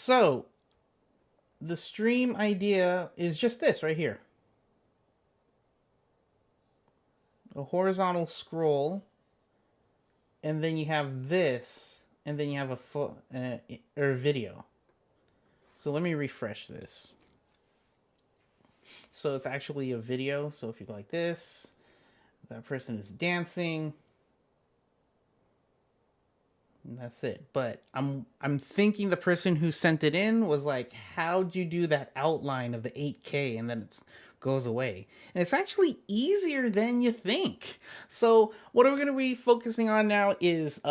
So the stream idea is just this right here. A horizontal scroll, and then you have this, and then you have a video. So let me refresh this. So it's actually a video. So if you go like this, that person is dancing. And that's it. But I'm thinking the person who sent it in was like, how'd you do that outline of the 8K and then it goes away? And it's actually easier than you think. So what we're going to be focusing on now is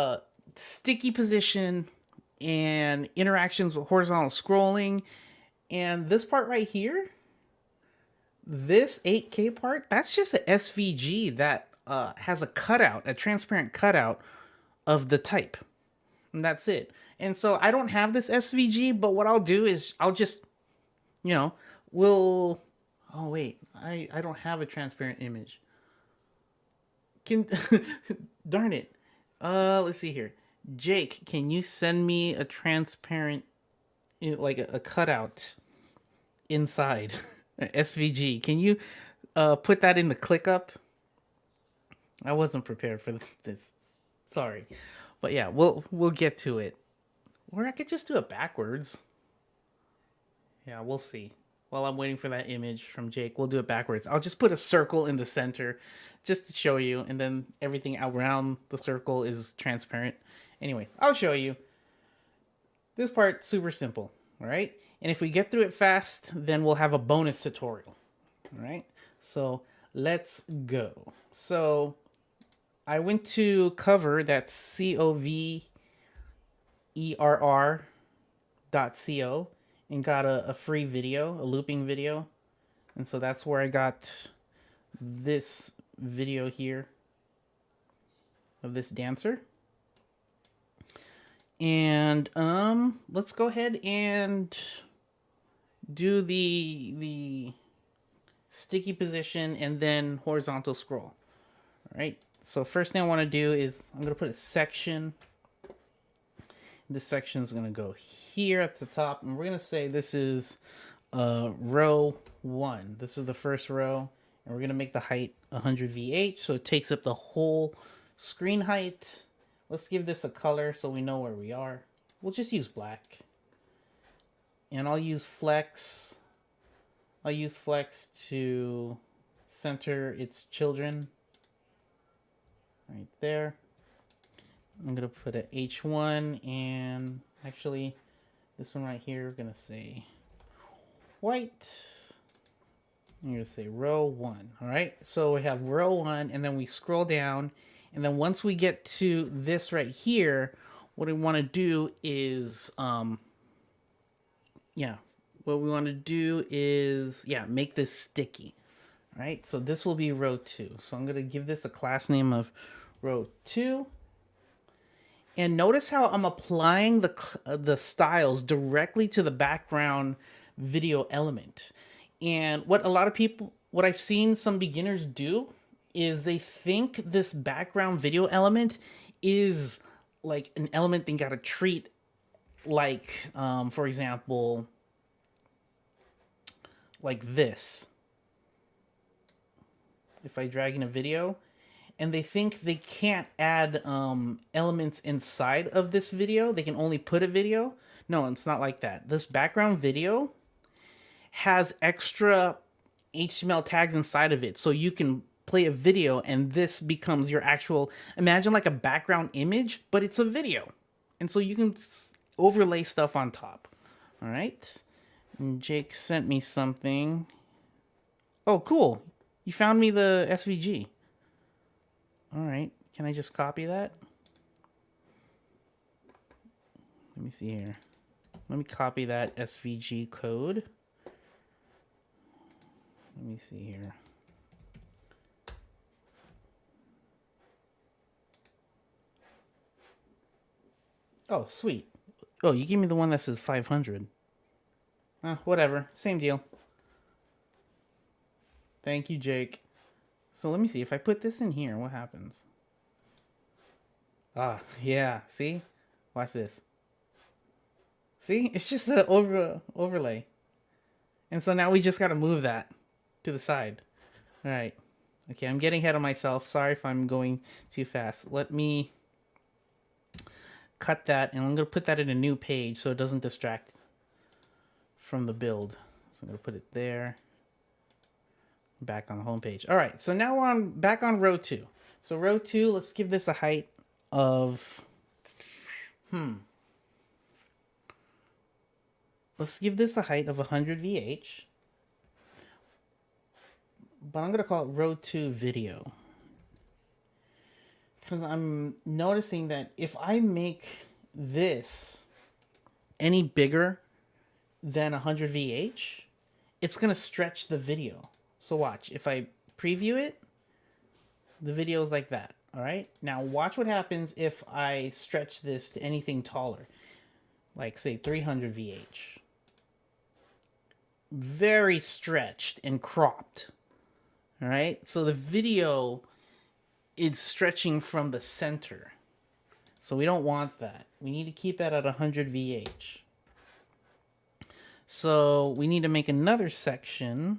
sticky position and interactions with horizontal scrolling. And this part right here, this 8K part, that's just a SVG that has a cutout, a transparent cutout of the type. And that's it. And so I don't have this SVG, but what I'll do is I'll just, we'll. Oh wait, I don't have a transparent image. Can darn it. Let's see here. Jake, can you send me a transparent, like a cutout inside SVG? Can you put that in the ClickUp? I wasn't prepared for this. Sorry. But yeah, we'll get to it. Or I could just do it backwards. Yeah, we'll see. While I'm waiting for that image from Jake, we'll do it backwards. I'll just put a circle in the center just to show you, and then everything around the circle is transparent. Anyways, I'll show you. This part, super simple, all right? And if we get through it fast, then we'll have a bonus tutorial, all right? So let's go. So I went to Cover, that's coverr.co, and got a free video, a looping video. And so that's where I got this video here of this dancer. And let's go ahead and do the sticky position and then horizontal scroll. All right. So first thing I want to do is I'm going to put a section. This section is going to go here at the top, and we're going to say this is row 1. This is the first row, and we're going to make the height 100 VH, so it takes up the whole screen height. Let's give this a color so we know where we are. We'll just use black. And I'll use flex. I'll use flex to center its children. Right there. I'm going to put a H1, and actually this one right here, we're going to say white. I'm going to say row 1. All right. So we have row 1, and then we scroll down. And then once we get to this right here, what we want to do is, what we want to do is, make this sticky. All right. So this will be row 2. So I'm going to give this a class name of row 2. And notice how I'm applying the styles directly to the background video element. And what I've seen some beginners do is they think this background video element is like an element they gotta treat like, for example, like this. If I drag in a video, and they think they can't add elements inside of this video. They can only put a video. No, it's not like that. This background video has extra HTML tags inside of it. So you can play a video and this becomes your actual, imagine like a background image, but it's a video. And so you can overlay stuff on top. All right. And Jake sent me something. Oh, cool. You found me the SVG. All right, can I just copy that? Let me see here. Let me copy that SVG code. Let me see here. Oh, sweet. Oh, you gave me the one that says 500. Whatever, same deal. Thank you, Jake. So let me see, if I put this in here, what happens? Ah, yeah, see? Watch this. See, it's just an overlay. And so now we just got to move that to the side. All right. Okay, I'm getting ahead of myself. Sorry if I'm going too fast. Let me cut that, and I'm going to put that in a new page so it doesn't distract from the build. So I'm going to put it there. Back on the home page. All right, so now we're back on row 2. So row 2, let's give this a height of... Let's give this a height of 100 VH. But I'm going to call it row 2 video. Because I'm noticing that if I make this any bigger than 100 VH, it's going to stretch the video. So watch. If I preview it, the video is like that. All right? Now watch what happens if I stretch this to anything taller. Like, say, 300 VH. Very stretched and cropped. All right? So the video is stretching from the center. So we don't want that. We need to keep that at 100 VH. So we need to make another section.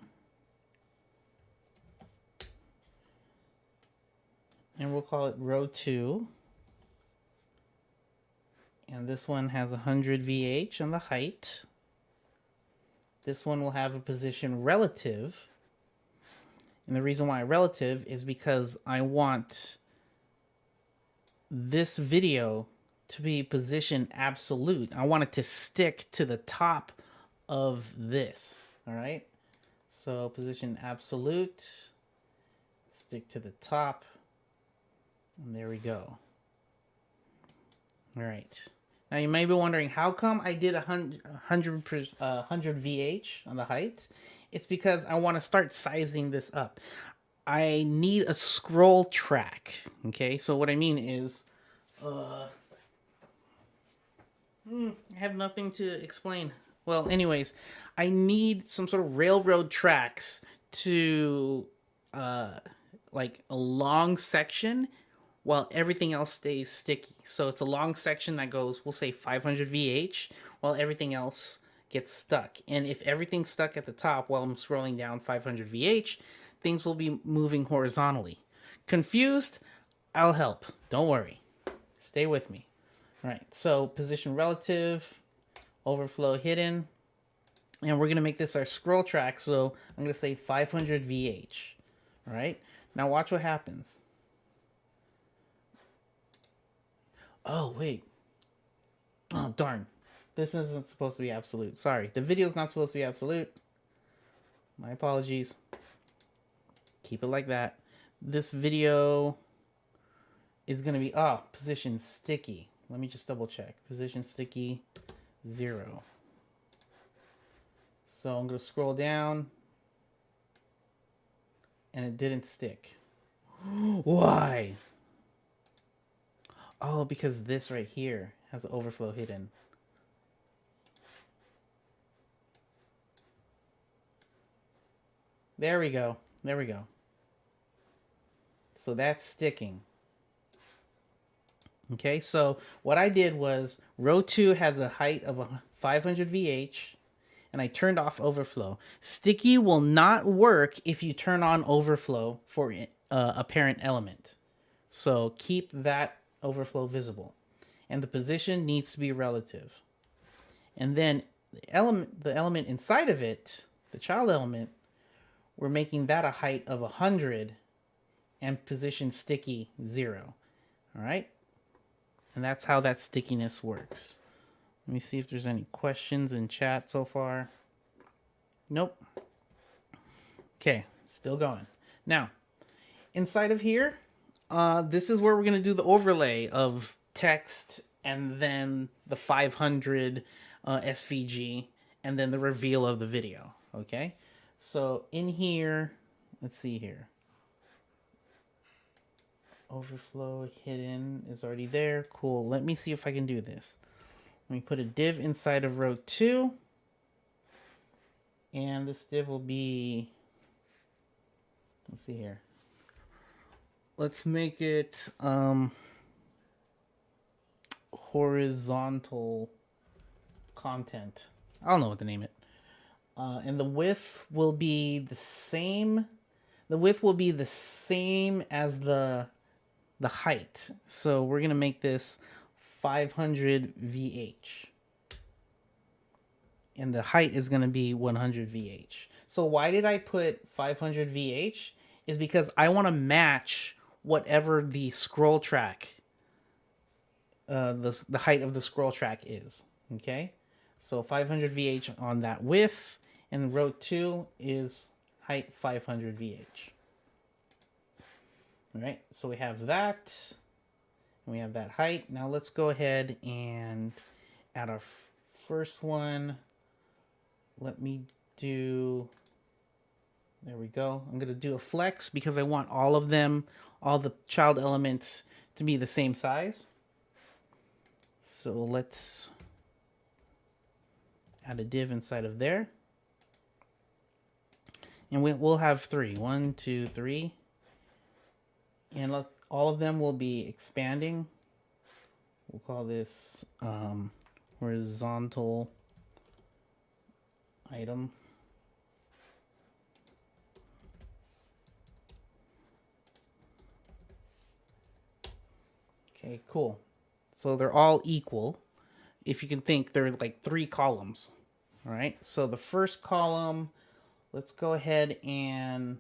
And we'll call it row 2. And this one has 100 VH on the height. This one will have a position relative. And the reason why relative is because I want this video to be position absolute. I want it to stick to the top of this. All right. So position absolute, stick to the top. And there we go. All right. Now you may be wondering, how come I did 100 VH on the height? It's because I want to start sizing this up. I need a scroll track. Okay, so what I mean is, I have nothing to explain. Well, anyways, I need some sort of railroad tracks to, like a long section while everything else stays sticky. So it's a long section that goes, we'll say 500 VH, while everything else gets stuck. And if everything's stuck at the top while I'm scrolling down 500 VH, things will be moving horizontally. Confused? I'll help. Don't worry. Stay with me. All right, so position relative, overflow hidden, and we're going to make this our scroll track. So I'm going to say 500 VH. All right, now watch what happens. Oh, wait. Oh, darn. This isn't supposed to be absolute. Sorry. The video's not supposed to be absolute. My apologies. Keep it like that. This video is going to be, position sticky. Let me just double check. Position sticky, 0. So I'm going to scroll down. And it didn't stick. Why? Oh, because this right here has overflow hidden. There we go. There we go. So that's sticking. Okay, so what I did was row 2 has a height of 500 VH, and I turned off overflow. Sticky will not work if you turn on overflow for a parent element. So keep that overflow visible. And the position needs to be relative. And then the element inside of it, the child element, we're making that a height of 100 and position sticky 0. All right? And that's how that stickiness works. Let me see if there's any questions in chat so far. Nope. Okay, still going. Now, inside of here, this is where we're going to do the overlay of text and then the 500 SVG and then the reveal of the video. Okay? So in here, let's see here. Overflow hidden is already there. Cool. Let me see if I can do this. Let me put a div inside of row 2. And this div will be, let's see here. Let's make it horizontal content. I don't know what to name it. And the width will be the same. The width will be the same as the height. So we're gonna make this 500 VH. And the height is gonna be 100 VH. So why did I put 500 VH? Is because I want to match whatever the scroll track, the height of the scroll track is. Okay, so 500 VH on that width, and row 2 is height 500 VH. All right, so we have that, and we have that height. Now let's go ahead and add our first one. Let me do, there we go. I'm going to do a flex because I want all of them, all the child elements to be the same size. So let's add a div inside of there. And we'll have 3. 1, 2, 3. And all of them will be expanding. We'll call this horizontal item. Okay, cool. So they're all equal. If you can think, they're like 3 columns. All right, so the first column, let's go ahead and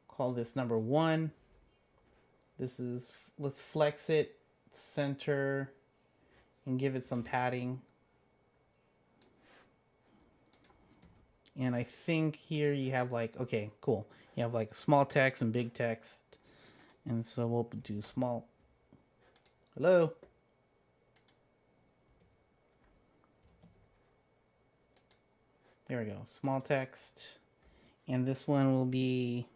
call this number 1. This is, let's flex it, center, and give it some padding. And I think here you have like, okay, cool. You have like small text and big text. And so we'll do small. Hello? There we go, small text. And this one will be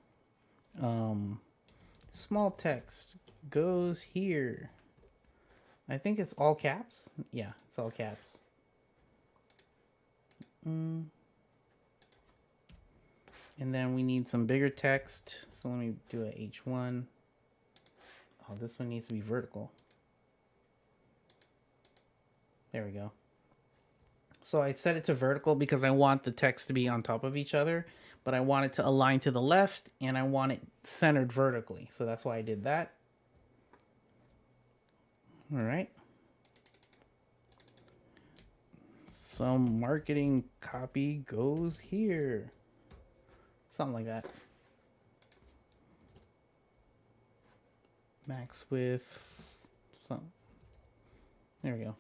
small text goes here. I think it's all caps. Yeah, it's all caps. And then we need some bigger text. So let me do a H1. Oh, this one needs to be vertical. There we go. So I set it to vertical because I want the text to be on top of each other, but I want it to align to the left and I want it centered vertically. So that's why I did that. All right. Some marketing copy goes here. Something like that. Max width. Something. There we go.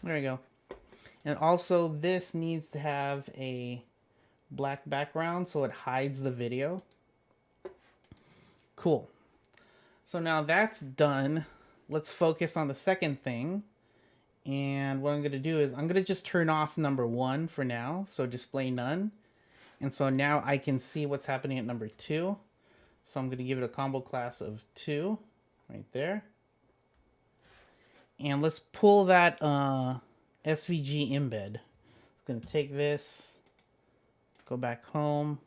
There we go. And also this needs to have a black background so it hides the video. Cool. So now that's done. Let's focus on the second thing. And what I'm going to do is I'm going to just turn off number 1 for now. So display none. And so now I can see what's happening at number 2. So I'm going to give it a combo class of 2 right there. And let's pull that SVG embed. It's going to take this, go back home.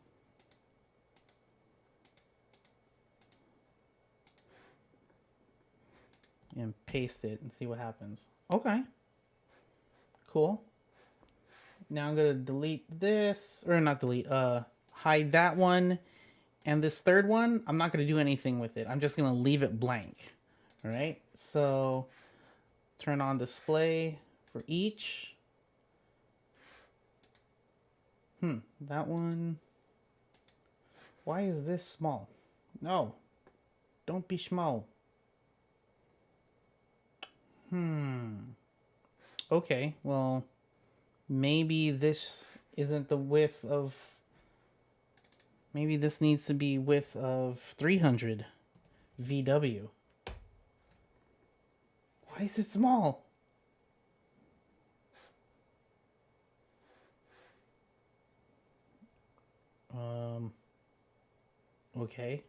And paste it and see what happens. Okay. Cool. Now I'm going to delete this, or not delete, hide that one. And this third one, I'm not going to do anything with it. I'm just going to leave it blank. All right. So turn on display for each. That one. Why is this small? No. Don't be small. Okay, well, maybe this isn't the width of... Maybe this needs to be width of 300 VW. Why is it small? Okay.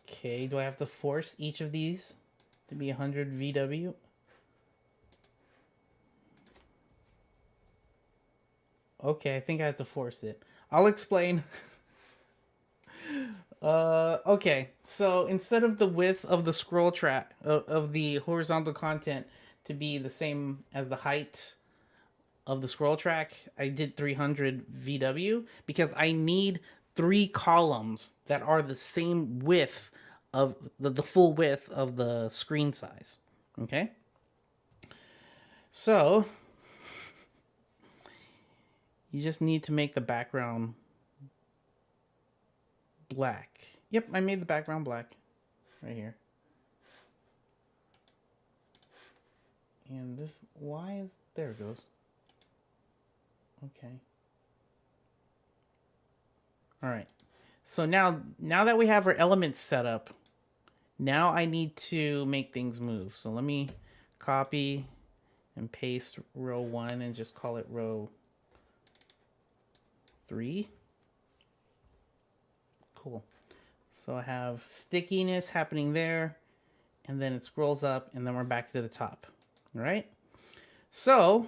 Okay, do I have to force each of these to be 100 VW? Okay, I think I have to force it. I'll explain. Okay. So instead of the width of the scroll track of the horizontal content to be the same as the height of the scroll track, I did 300 VW because I need 3 columns that are the same width of the full width of the screen size. Okay. So you just need to make the background black. Yep, I made the background black right here. And this, why is, there it goes. Okay. All right. So now that we have our elements set up, now I need to make things move. So let me copy and paste row 1 and just call it row 3. Cool. So I have stickiness happening there, and then it scrolls up, and then we're back to the top. All right. So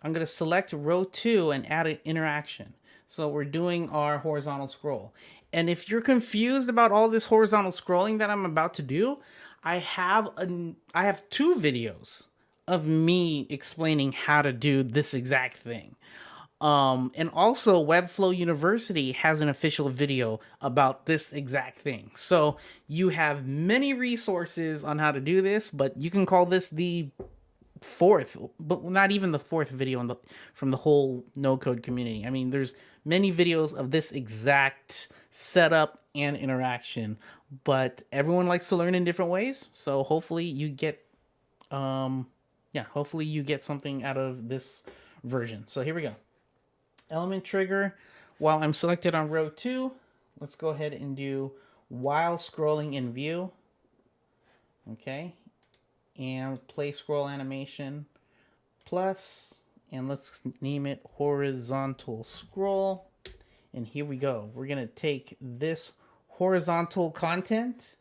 I'm going to select row 2 and add an interaction. So we're doing our horizontal scroll. And if you're confused about all this horizontal scrolling that I'm about to do, I have 2 videos of me explaining how to do this exact thing. And also Webflow University has an official video about this exact thing. So you have many resources on how to do this, but you can call this the 4th, but not even the 4th video from the whole no code community. I mean, there's many videos of this exact setup and interaction, but everyone likes to learn in different ways. So hopefully you get, hopefully you get something out of this version. So here we go. Element trigger. While I'm selected on row 2, let's go ahead and do while scrolling in view. Okay. And play scroll animation plus, and let's name it horizontal scroll. And here we go. We're going to take this horizontal content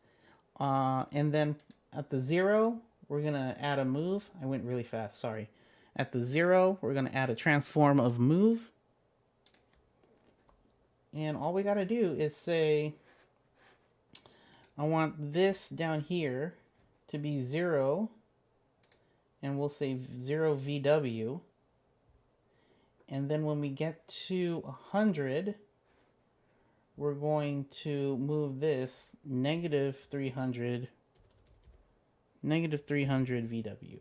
and then at the 0, we're going to add a move. I went really fast, sorry. At the 0, we're going to add a transform of move. And all we got to do is say, I want this down here to be 0, and we'll say 0 VW. And then when we get to 100, we're going to move this negative 300 VW.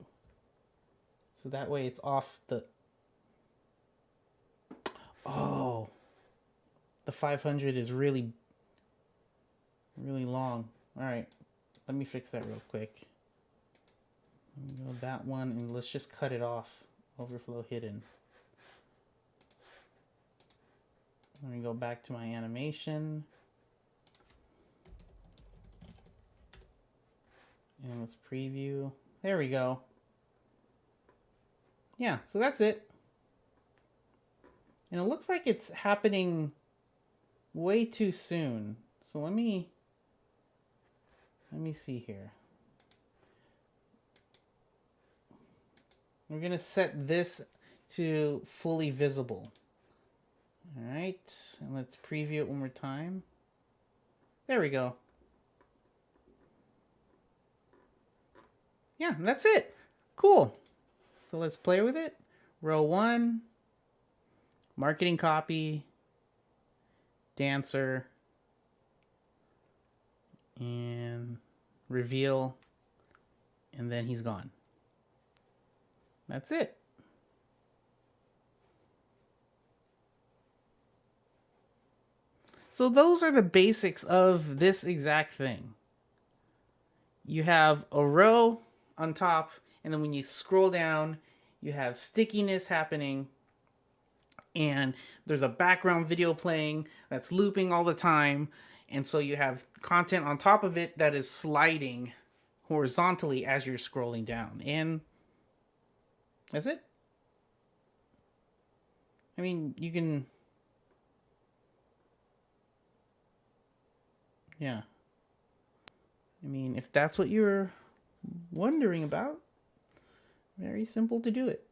So that way it's off the, oh, the 500 is really long. All right, let me fix that real quick. Let me go that one, and let's just cut it off. Overflow hidden. Let me go back to my animation. And let's preview. There we go. Yeah, so that's it. And it looks like it's happening way too soon. So let me see here. We're going to set this to fully visible. All right, and let's preview it one more time. There we go. Yeah, that's it. Cool. So let's play with it. Row 1, marketing copy, dancer, and reveal, and then he's gone. That's it. So those are the basics of this exact thing. You have a row on top, and then when you scroll down, you have stickiness happening, and there's a background video playing that's looping all the time, and so you have content on top of it that is sliding horizontally as you're scrolling down, and that's it. I mean, you can... Yeah. I mean, if that's what you're wondering about, very simple to do it.